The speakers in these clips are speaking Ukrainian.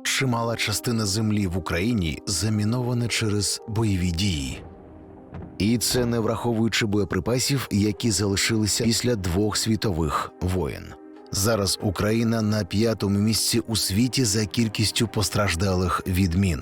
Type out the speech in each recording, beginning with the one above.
Чимала частина землі в Україні замінована через бойові дії. І це не враховуючи боєприпасів, які залишилися після 2 світових воєн. Зараз Україна на 5-му місці у світі за кількістю постраждалих від мін.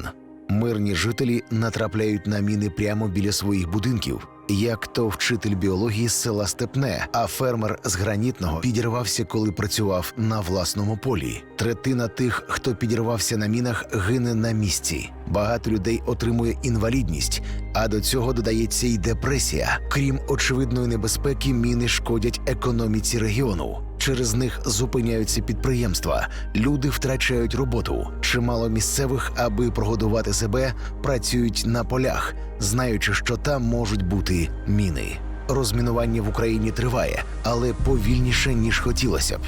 Мирні жителі натрапляють на міни прямо біля своїх будинків, як то вчитель біології з села Степне, а фермер з Гранітного підірвався, коли працював на власному полі. Третина тих, хто підірвався на мінах, гине на місці. Багато людей отримує інвалідність, а до цього додається й депресія. Крім очевидної небезпеки, міни шкодять економіці регіону. Через них зупиняються підприємства, люди втрачають роботу. Чимало місцевих, аби прогодувати себе, працюють на полях, знаючи, що там можуть бути міни. Розмінування в Україні триває, але повільніше, ніж хотілося б.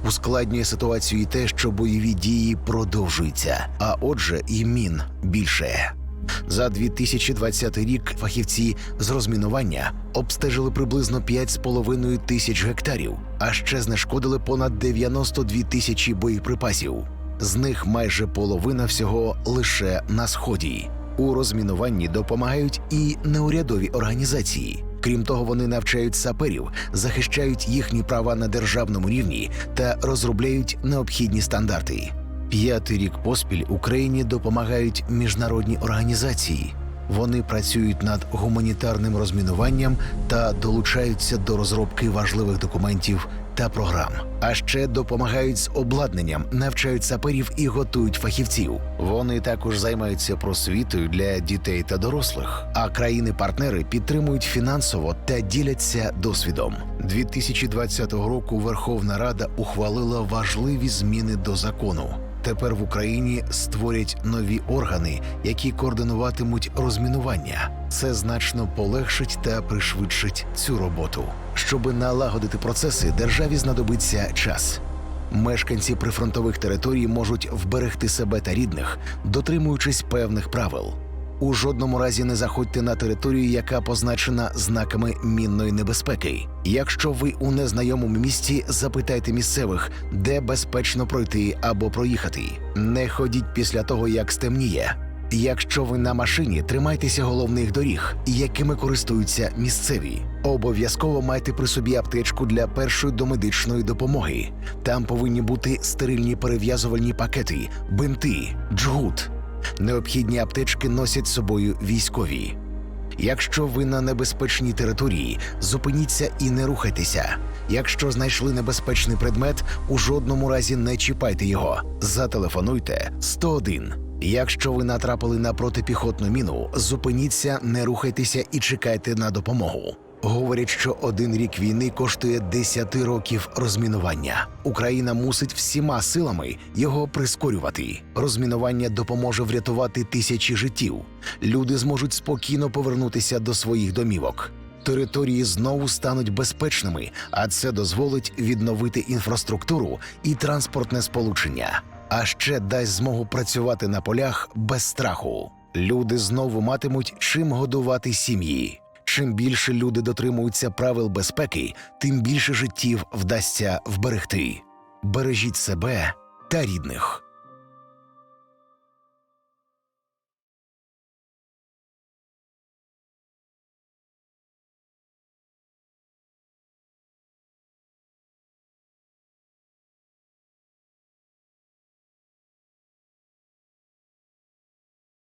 Ускладнює ситуацію і те, що бойові дії продовжуються, а отже і мін більше. За 2020 рік фахівці з розмінування обстежили приблизно 5,5 тисяч гектарів, а ще знешкодили понад 92 тисячі боєприпасів. З них майже половина всього лише на Сході. У розмінуванні допомагають і неурядові організації. Крім того, вони навчають саперів, захищають їхні права на державному рівні та розробляють необхідні стандарти. 5-й рік поспіль Україні допомагають міжнародні організації. Вони працюють над гуманітарним розмінуванням та долучаються до розробки важливих документів та програм. А ще допомагають з обладнанням, навчають саперів і готують фахівців. Вони також займаються просвітою для дітей та дорослих. А країни-партнери підтримують фінансово та діляться досвідом. 2020 року Верховна Рада ухвалила важливі зміни до закону. Тепер в Україні створять нові органи, які координуватимуть розмінування. Це значно полегшить та пришвидшить цю роботу. Щоби налагодити процеси, державі знадобиться час. Мешканці прифронтових територій можуть вберегти себе та рідних, дотримуючись певних правил. У жодному разі не заходьте на територію, яка позначена знаками мінної небезпеки. Якщо ви у незнайомому місці, запитайте місцевих, де безпечно пройти або проїхати. Не ходіть після того, як стемніє. Якщо ви на машині, тримайтеся головних доріг, якими користуються місцеві. Обов'язково майте при собі аптечку для першої домедичної допомоги. Там повинні бути стерильні перев'язувальні пакети, бинти, джгут. Необхідні аптечки носять з собою військові. Якщо ви на небезпечній території, зупиніться і не рухайтеся. Якщо знайшли небезпечний предмет, у жодному разі не чіпайте його. Зателефонуйте 101. Якщо ви натрапили на протипіхотну міну, зупиніться, не рухайтеся і чекайте на допомогу. Говорять, що 1 рік війни коштує 10 років розмінування. Україна мусить всіма силами його прискорювати. Розмінування допоможе врятувати тисячі життів. Люди зможуть спокійно повернутися до своїх домівок. Території знову стануть безпечними, а це дозволить відновити інфраструктуру і транспортне сполучення. А ще дасть змогу працювати на полях без страху. Люди знову матимуть чим годувати сім'ї. Чим більше люди дотримуються правил безпеки, тим більше життів вдасться вберегти. Бережіть себе та рідних.